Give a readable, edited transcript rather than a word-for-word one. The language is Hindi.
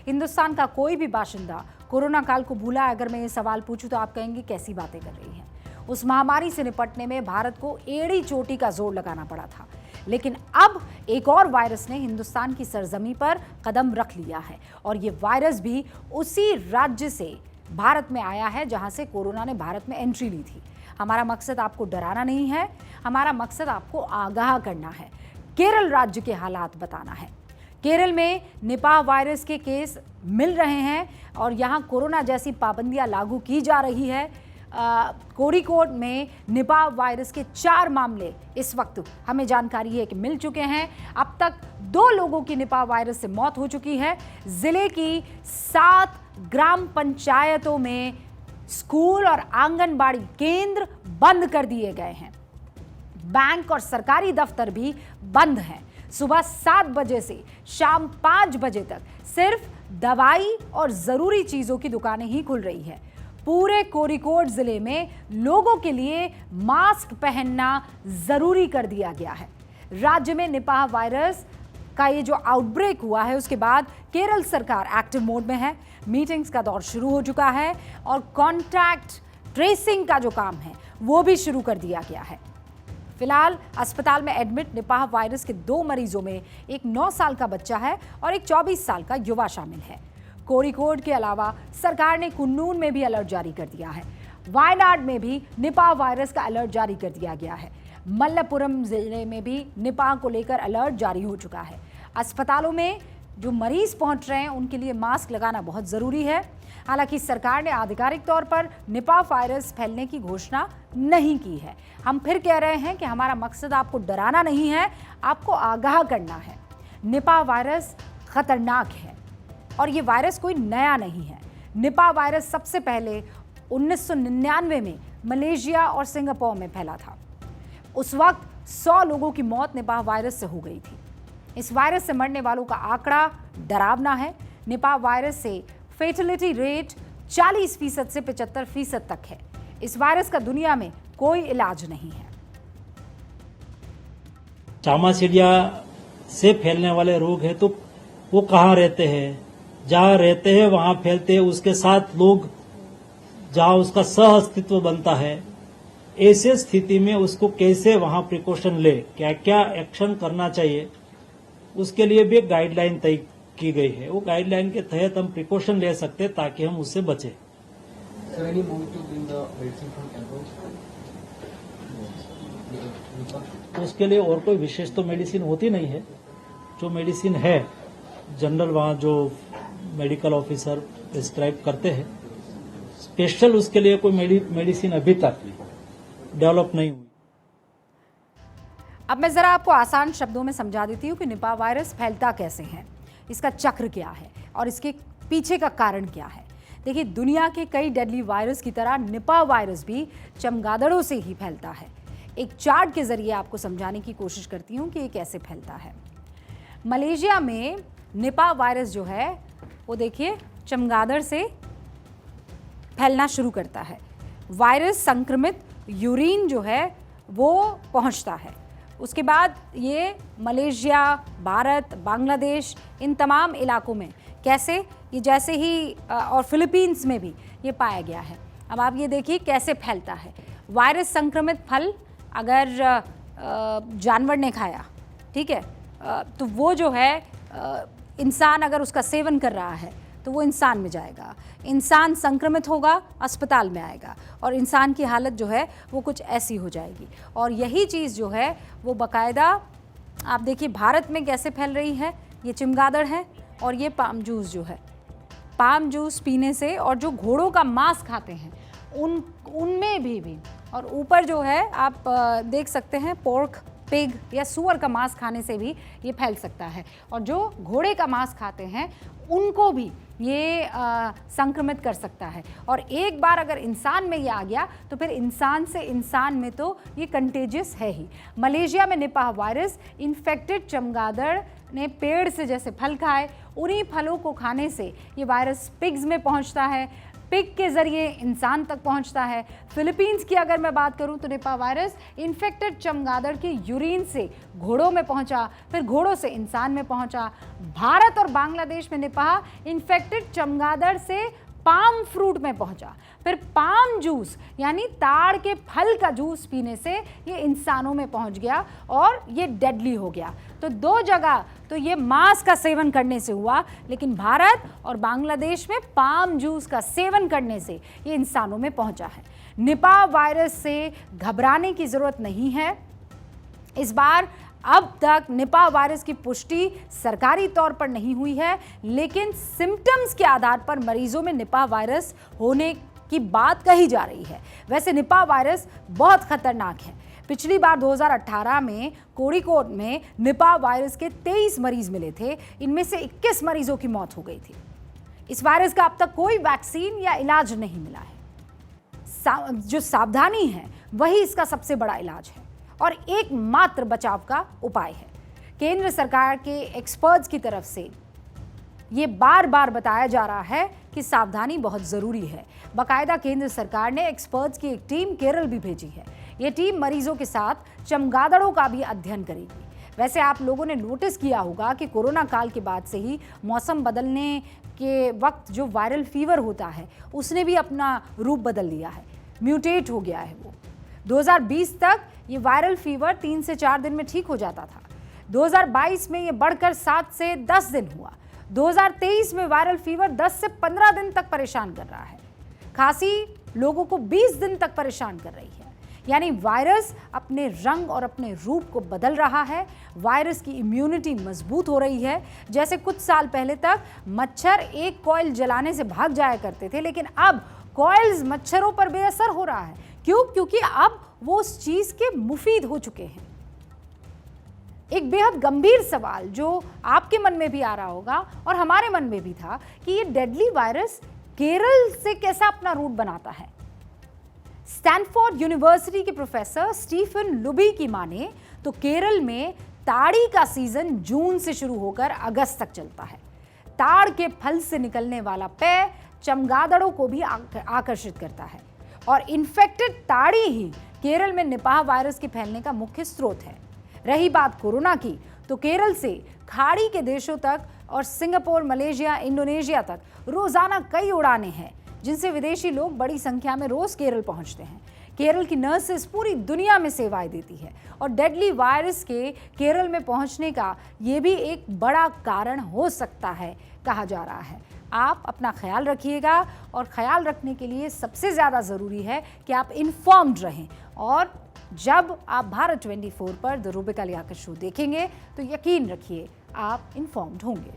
हिंदुस्तान का कोई भी बाशिंदा कोरोना काल को भूला है? अगर मैं ये सवाल पूछूं तो आप कहेंगे कैसी बातें कर रही हैं। उस महामारी से निपटने में भारत को एड़ी चोटी का जोर लगाना पड़ा था, लेकिन अब एक और वायरस ने हिंदुस्तान की सरजमी पर कदम रख लिया है और ये वायरस भी उसी राज्य से भारत में आया है जहां से कोरोना ने भारत में एंट्री ली थी। हमारा मकसद आपको डराना नहीं है, हमारा मकसद आपको आगाह करना है, केरल राज्य के हालात बताना है। केरल में निपाह वायरस के केस मिल रहे हैं और यहाँ कोरोना जैसी पाबंदियां लागू की जा रही है। कोड़िकोड में निपाह वायरस के 4 मामले इस वक्त हमें जानकारी है कि मिल चुके हैं। अब तक 2 लोगों की निपाह वायरस से मौत हो चुकी है। जिले की 7 ग्राम पंचायतों में स्कूल और आंगनबाड़ी केंद्र बंद कर दिए गए हैं। बैंक और सरकारी दफ्तर भी बंद हैं। सुबह 7 बजे से शाम 5 बजे तक सिर्फ दवाई और जरूरी चीजों की दुकानें ही खुल रही है। पूरे कोड़िकोड जिले में लोगों के लिए मास्क पहनना जरूरी कर दिया गया है। राज्य में निपाह वायरस का ये जो आउटब्रेक हुआ है उसके बाद केरल सरकार एक्टिव मोड में है। मीटिंग्स का दौर शुरू हो चुका है और कॉन्टैक्ट ट्रेसिंग का जो काम है वो भी शुरू कर दिया गया है। फिलहाल अस्पताल में एडमिट निपाह वायरस के 2 मरीजों में एक 9 साल का बच्चा है और एक 24 साल का युवा शामिल है। कोड़िकोड के अलावा सरकार ने कुन्नून में भी अलर्ट जारी कर दिया है। वायनाड में भी निपाह वायरस का अलर्ट जारी कर दिया गया है। मल्लपुरम जिले में भी निपाह को लेकर अलर्ट जारी हो चुका है। अस्पतालों में जो मरीज पहुंच रहे हैं उनके लिए मास्क लगाना बहुत ज़रूरी है। हालांकि सरकार ने आधिकारिक तौर पर निपाह वायरस फैलने की घोषणा नहीं की है। हम फिर कह रहे हैं कि हमारा मकसद आपको डराना नहीं है, आपको आगाह करना है। निपाह वायरस खतरनाक है और ये वायरस कोई नया नहीं है। निपाह वायरस सबसे पहले 1999 में मलेशिया और सिंगापुर में फैला था। उस वक्त 100 लोगों की मौत निपाह वायरस से हो गई थी। इस वायरस से मरने वालों का आंकड़ा डरावना है। निपाह वायरस से फेटलिटी रेट 40% से 75% तक है। इस वायरस का दुनिया में कोई इलाज नहीं है। चामाचिड़िया से फैलने वाले रोग है तो वो कहाँ रहते हैं, जहाँ रहते हैं वहां फैलते हैं, उसके साथ लोग जहाँ उसका सह अस्तित्व बनता है। ऐसे स्थिति में उसको कैसे वहां प्रिकॉशन ले, क्या क्या एक्शन करना चाहिए, उसके लिए भी एक गाइडलाइन तय की गई है। वो गाइडलाइन के तहत हम प्रिकॉशन ले सकते हैं ताकि हम उससे बचें। तो उसके लिए और कोई विशेष तो मेडिसिन होती नहीं है। जो मेडिसिन है जनरल वहाँ जो मेडिकल ऑफिसर प्रिस्क्राइब करते हैं, स्पेशल उसके लिए कोई मेडिसिन अभी तक डेवलप नहीं हुई। अब मैं जरा आपको आसान शब्दों में समझा देती हूँ कि निपाह वायरस फैलता कैसे है, इसका चक्र क्या है और इसके पीछे का कारण क्या है। देखिए, दुनिया के कई डेडली वायरस की तरह निपाह वायरस भी चमगादड़ों से ही फैलता है। एक चार्ट के जरिए आपको समझाने की कोशिश करती हूँ कि ये कैसे फैलता है। मलेशिया में निपाह वायरस जो है वो देखिए चमगादड़ से फैलना शुरू करता है। वायरस संक्रमित यूरिन जो है वो पहुंचता है। उसके बाद ये मलेशिया, भारत, बांग्लादेश, इन तमाम इलाकों में कैसे ये जैसे ही और फिलीपींस में भी ये पाया गया है। अब आप ये देखिए कैसे फैलता है। वायरस संक्रमित फल अगर जानवर ने खाया, ठीक है, तो वो जो है इंसान अगर उसका सेवन कर रहा है तो वो इंसान में जाएगा, इंसान संक्रमित होगा, अस्पताल में आएगा और इंसान की हालत जो है वो कुछ ऐसी हो जाएगी। और यही चीज़ जो है वो बाकायदा आप देखिए भारत में कैसे फैल रही है। ये चमगादड़ है और ये पाम जूस जो है, पाम जूस पीने से और जो घोड़ों का मांस खाते हैं उनमें भी और ऊपर जो है आप देख सकते हैं पोर्क, पिग या सुअर का मांस खाने से भी ये फैल सकता है। और जो घोड़े का मांस खाते हैं उनको भी ये संक्रमित कर सकता है। और एक बार अगर इंसान में ये आ गया तो फिर इंसान से इंसान में तो ये कंटेजियस है ही। मलेशिया में निपाह वायरस इन्फेक्टेड चमगादड़ ने पेड़ से जैसे फल खाए, उन्हीं फलों को खाने से ये वायरस पिग्स में पहुंचता है। पिग के जरिए इंसान तक पहुंचता है। फिलीपींस की अगर मैं बात करूं तो निपा वायरस इन्फेक्टेड चमगादड़ के यूरिन से घोड़ों में पहुंचा, फिर घोड़ों से इंसान में पहुंचा। भारत और बांग्लादेश में निपा इन्फेक्टेड चमगादड़ से पाम फ्रूट में पहुंचा, फिर पाम जूस यानी ताड़ के फल का जूस पीने से ये इंसानों में पहुंच गया और ये डेडली हो गया। तो दो जगह तो ये मांस का सेवन करने से हुआ, लेकिन भारत और बांग्लादेश में पाम जूस का सेवन करने से ये इंसानों में पहुंचा है। निपा वायरस से घबराने की जरूरत नहीं है। इस बार अब तक निपा वायरस की पुष्टि सरकारी तौर पर नहीं हुई है, लेकिन सिम्टम्स के आधार पर मरीजों में निपा वायरस होने की बात कही जा रही है। वैसे निपा वायरस बहुत खतरनाक है। पिछली बार 2018 में कोड़िकोड में निपा वायरस के 23 मरीज मिले थे, इनमें से 21 मरीजों की मौत हो गई थी। इस वायरस का अब तक कोई वैक्सीन या इलाज नहीं मिला है। जो सावधानी है वही इसका सबसे बड़ा इलाज है और एकमात्र बचाव का उपाय है। केंद्र सरकार के एक्सपर्ट्स की तरफ से ये बार बार बताया जा रहा है कि सावधानी बहुत ज़रूरी है। बाकायदा केंद्र सरकार ने एक्सपर्ट्स की एक टीम केरल भी भेजी है। ये टीम मरीजों के साथ चमगादड़ों का भी अध्ययन करेगी। वैसे आप लोगों ने नोटिस किया होगा कि कोरोना काल के बाद से ही मौसम बदलने के वक्त जो वायरल फीवर होता है उसने भी अपना रूप बदल लिया है, म्यूटेट हो गया है वो। 2020 तक ये वायरल फीवर 3 से 4 दिन में ठीक हो जाता था। 2022 में ये बढ़कर 7 से 10 दिन हुआ। 2023 में वायरल फीवर 10 से 15 दिन तक परेशान कर रहा है। खांसी लोगों को 20 दिन तक परेशान कर रही है। यानी वायरस अपने रंग और अपने रूप को बदल रहा है। वायरस की इम्यूनिटी मजबूत हो रही है। जैसे कुछ साल पहले तक मच्छर एक कॉइल जलाने से भाग जाया करते थे, लेकिन अब कॉइल्स मच्छरों पर बेअसर हो रहा है। क्यों? क्योंकि अब वो उस चीज के मुफीद हो चुके हैं। एक बेहद गंभीर सवाल जो आपके मन में भी आ रहा होगा और हमारे मन में भी था कि ये डेडली वायरस केरल से कैसा अपना रूट बनाता है। स्टैनफोर्ड यूनिवर्सिटी के प्रोफेसर स्टीफन लुबी की माने तो केरल में ताड़ी का सीजन जून से शुरू होकर अगस्त तक चलता है। ताड़ के फल से निकलने वाला पेय चमगादड़ों को भी आकर्षित करता है और इन्फेक्टेड ताड़ी ही केरल में निपाह वायरस के फैलने का मुख्य स्रोत है। रही बात कोरोना की, तो केरल से खाड़ी के देशों तक और सिंगापुर, मलेशिया, इंडोनेशिया तक रोजाना कई उड़ानें हैं जिनसे विदेशी लोग बड़ी संख्या में रोज केरल पहुंचते हैं। केरल की नर्सेस पूरी दुनिया में सेवाएं देती है और डेडली वायरस के केरल में पहुंचने का ये भी एक बड़ा कारण हो सकता है कहा जा रहा है। आप अपना ख्याल रखिएगा और ख्याल रखने के लिए सबसे ज़्यादा ज़रूरी है कि आप इन्फॉर्म्ड रहें। और जब आप भारत 24 पर द रूबिका लियाकत शो देखेंगे तो यकीन रखिए आप इन्फॉर्म्ड होंगे।